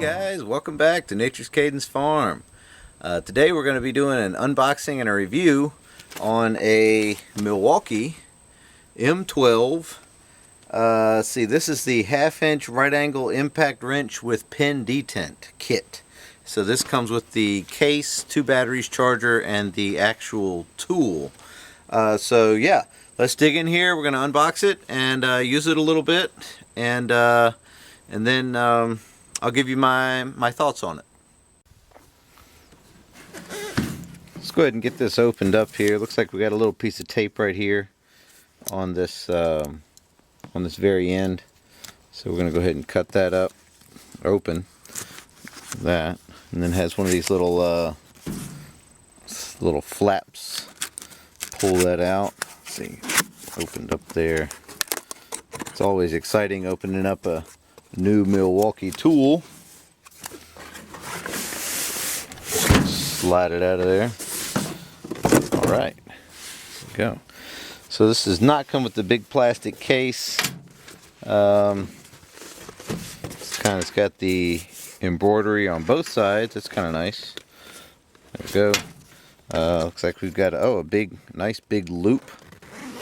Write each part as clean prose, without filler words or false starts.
guys, welcome back to Nature's Cadence Farm. Today we're going to be doing an unboxing and a review on a Milwaukee M12. See, this is the 1/2-inch right angle impact wrench with pin detent kit. So this comes with the case, 2 batteries, charger, and the actual tool. So yeah, let's dig in here. We're going to unbox it and use it a little bit, and then I'll give you my thoughts on it. Let's go ahead and get this opened up here. Looks like we got a little piece of tape right here on this very end. So we're going to go ahead and cut that up, open that, and then it has one of these little flaps. Pull that out. Let's see, opened up there. It's always exciting opening up a new Milwaukee tool. Slide it out of there. Alright, there we go. So this does not come with the big plastic case. It's got the embroidery on both sides. That's kind of nice. There we go. Looks like we've got a nice big loop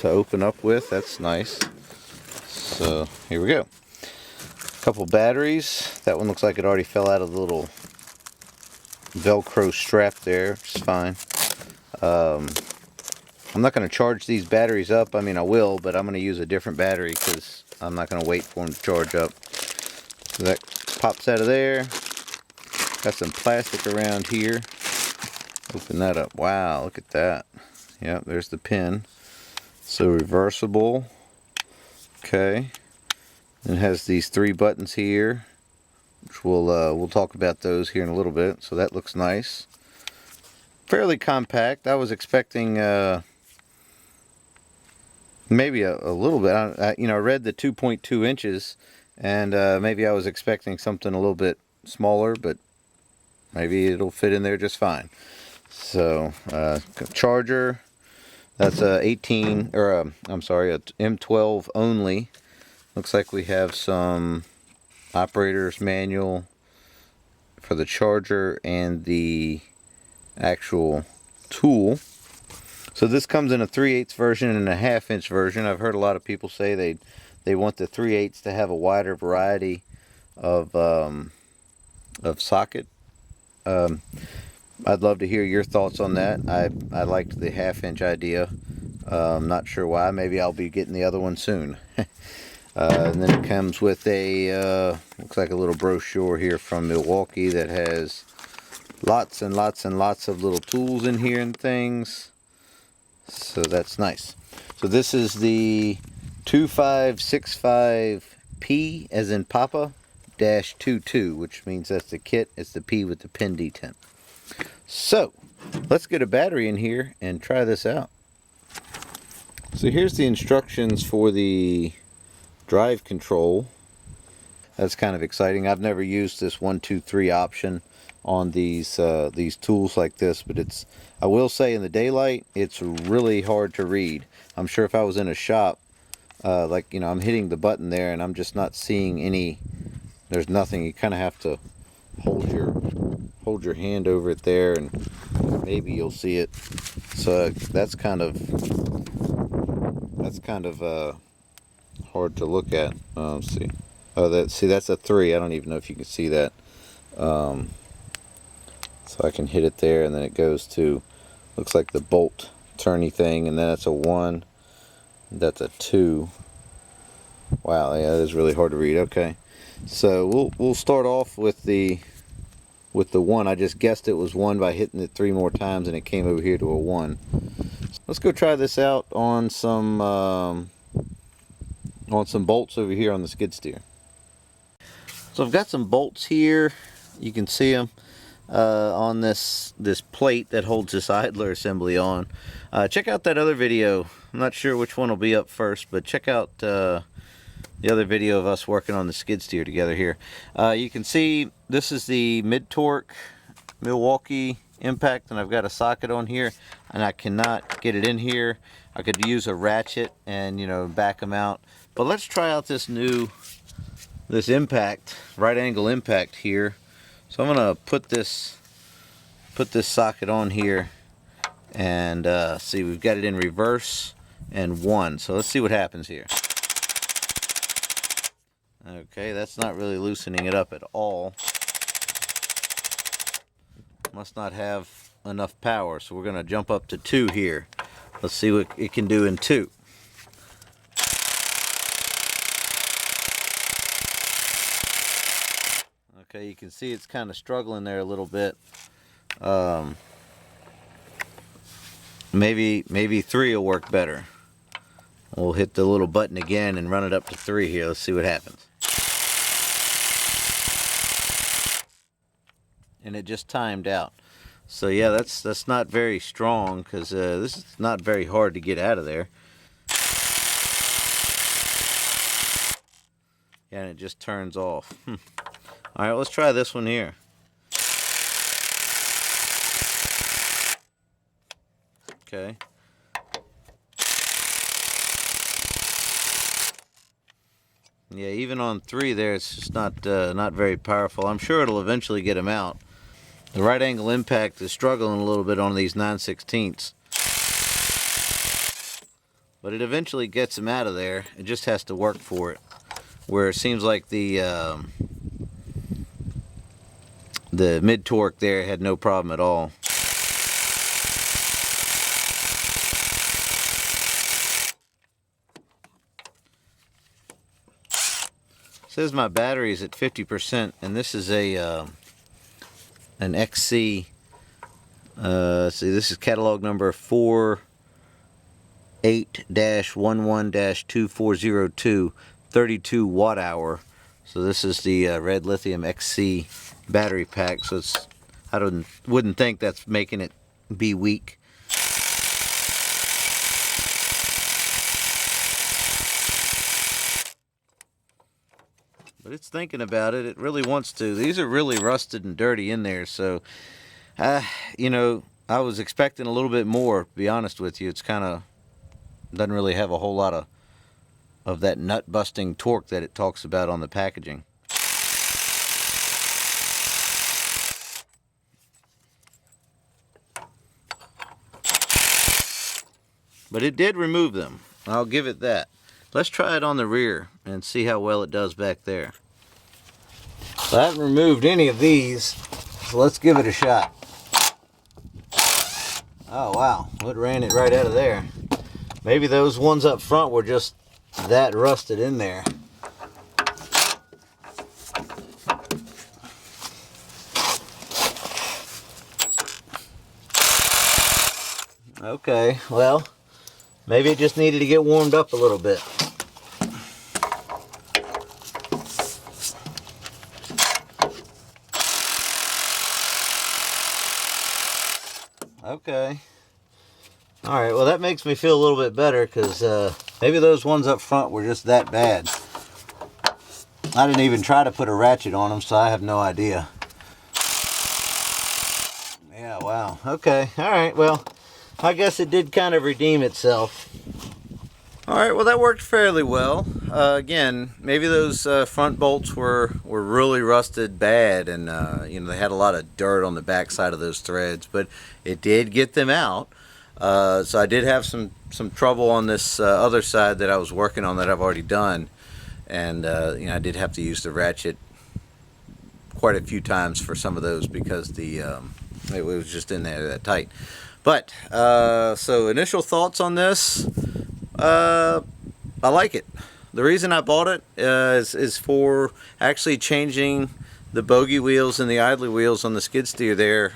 to open up with. That's nice. So here we go. Couple batteries. That one looks like it already fell out of the little Velcro strap there, which is fine. I'm not going to charge these batteries up. I mean, I will, but I'm going to use a different battery because I'm not going to wait for them to charge up. So that pops out of there. Got some plastic around here. Open that up. Wow, look at that. Yeah, there's the pin. So reversible. Okay. It has these 3 buttons here, which we'll talk about those here in a little bit. So that looks nice. Fairly compact. I was expecting maybe a little bit. I read the 2.2 inches, and maybe I was expecting something a little bit smaller, but maybe it'll fit in there just fine. So charger. That's a M12 only. Looks like we have some operator's manual for the charger and the actual tool. So this comes in a 3/8 version and a 1/2-inch version. I've heard a lot of people say they want the 3/8 to have a wider variety of socket. I'd love to hear your thoughts on that. I liked the 1/2-inch idea. I'm not sure why. Maybe I'll be getting the other one soon. And then it comes with a looks like a little brochure here from Milwaukee that has lots and lots and lots of little tools in here and things. So that's nice. So this is the 2565P as in Papa -22, which means that's the kit. It's the P with the pin detent. So let's get a battery in here and try this out. So here's the instructions for the drive control. That's kind of exciting. I've never used this 1, 2, 3 option on these tools like this, but I will say in the daylight it's really hard to read. I'm sure if I was in a shop, I'm hitting the button there and I'm just not seeing any. There's nothing. You kind of have to hold your hand over it there, and maybe you'll see it. So that's kind of hard to look at. Let's see. Oh, that's a 3. I don't even know if you can see that. So I can hit it there, and then it goes to, looks like the bolt turny thing, and then that's a 1. That's a 2. Wow, yeah, that is really hard to read. Okay, so we'll start off with the 1. I just guessed it was 1 by hitting it 3 more times, and it came over here to a 1. Let's go try this out on some bolts over here on the skid steer. So I've got some bolts here. You can see them on this plate that holds this idler assembly on. Check out that other video. I'm not sure which one will be up first, but check out the other video of us working on the skid steer together here. You can see this is the mid-torque Milwaukee impact, and I've got a socket on here, and I cannot get it in here. I could use a ratchet and back them out, but let's try out this impact, right angle impact here. So I'm gonna put this socket on here and see, we've got it in reverse and 1. So let's see what happens here. Okay, that's not really loosening it up at all. Must not have enough power, so we're gonna jump up to 2 here. Let's see what it can do in 2. Okay, you can see it's kind of struggling there a little bit. Maybe 3 will work better. We'll hit the little button again and run it up to 3 here. Let's see what happens. And it just timed out. So yeah, that's not very strong, because this is not very hard to get out of there. Yeah, and it just turns off. All right, let's try this one here. Okay. Yeah, even on 3 there, it's just not very powerful. I'm sure it'll eventually get them out. The right angle impact is struggling a little bit on these 9/16ths. But it eventually gets them out of there. It just has to work for it. Where it seems like the mid torque there had no problem at all. It says my battery is at 50%, and this is a an XC. See, this is catalog number 48-11-2402, 32 watt hour. So this is the red lithium XC battery pack. So it's, wouldn't think that's making it be weak. But it's thinking about it. It really wants to. These are really rusted and dirty in there. So, you know, I was expecting a little bit more, to be honest with you. It's kind of, doesn't really have a whole lot of that nut busting torque that it talks about on the packaging. But it did remove them. I'll give it that. Let's try it on the rear and see how well it does back there. So I haven't removed any of these, so let's give it a shot. Oh wow, it ran it right out of there. Maybe those ones up front were just that rusted in there. Okay, well, maybe it just needed to get warmed up a little bit. Okay. Alright, well that makes me feel a little bit better, because maybe those ones up front were just that bad. I didn't even try to put a ratchet on them, so I have no idea. Yeah, wow. Okay, alright, well, I guess it did kind of redeem itself. Alright, well that worked fairly well. Again, maybe those front bolts were really rusted bad, and you know, they had a lot of dirt on the back side of those threads, but it did get them out. So I did have some trouble on this other side that I was working on that I've already done, and you know, I did have to use the ratchet quite a few times for some of those, because it was just in there that tight. But so initial thoughts on this, I like it. The reason I bought it is for actually changing the bogie wheels and the idler wheels on the skid steer there,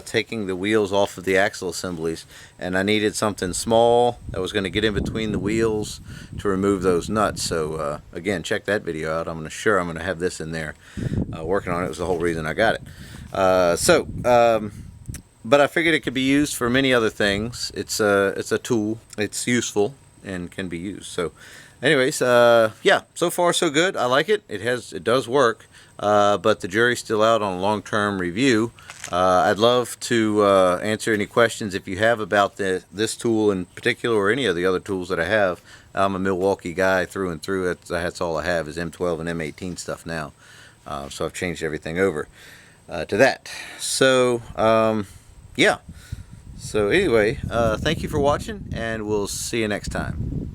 taking the wheels off of the axle assemblies, and I needed something small that was going to get in between the wheels to remove those nuts. So again, check that video out. I'm going to have this in there. Working on it was the whole reason I got it. But I figured it could be used for many other things. It's a tool. It's useful and can be used. So anyways, yeah, so far so good. I like it. It does work. But the jury's still out on a long-term review. I'd love to answer any questions if you have about this tool in particular, or any of the other tools that I have. I'm a Milwaukee guy through and through. That's all I have is M12 and M18 stuff now. So I've changed everything over. to that. So yeah. So anyway, thank you for watching, and we'll see you next time.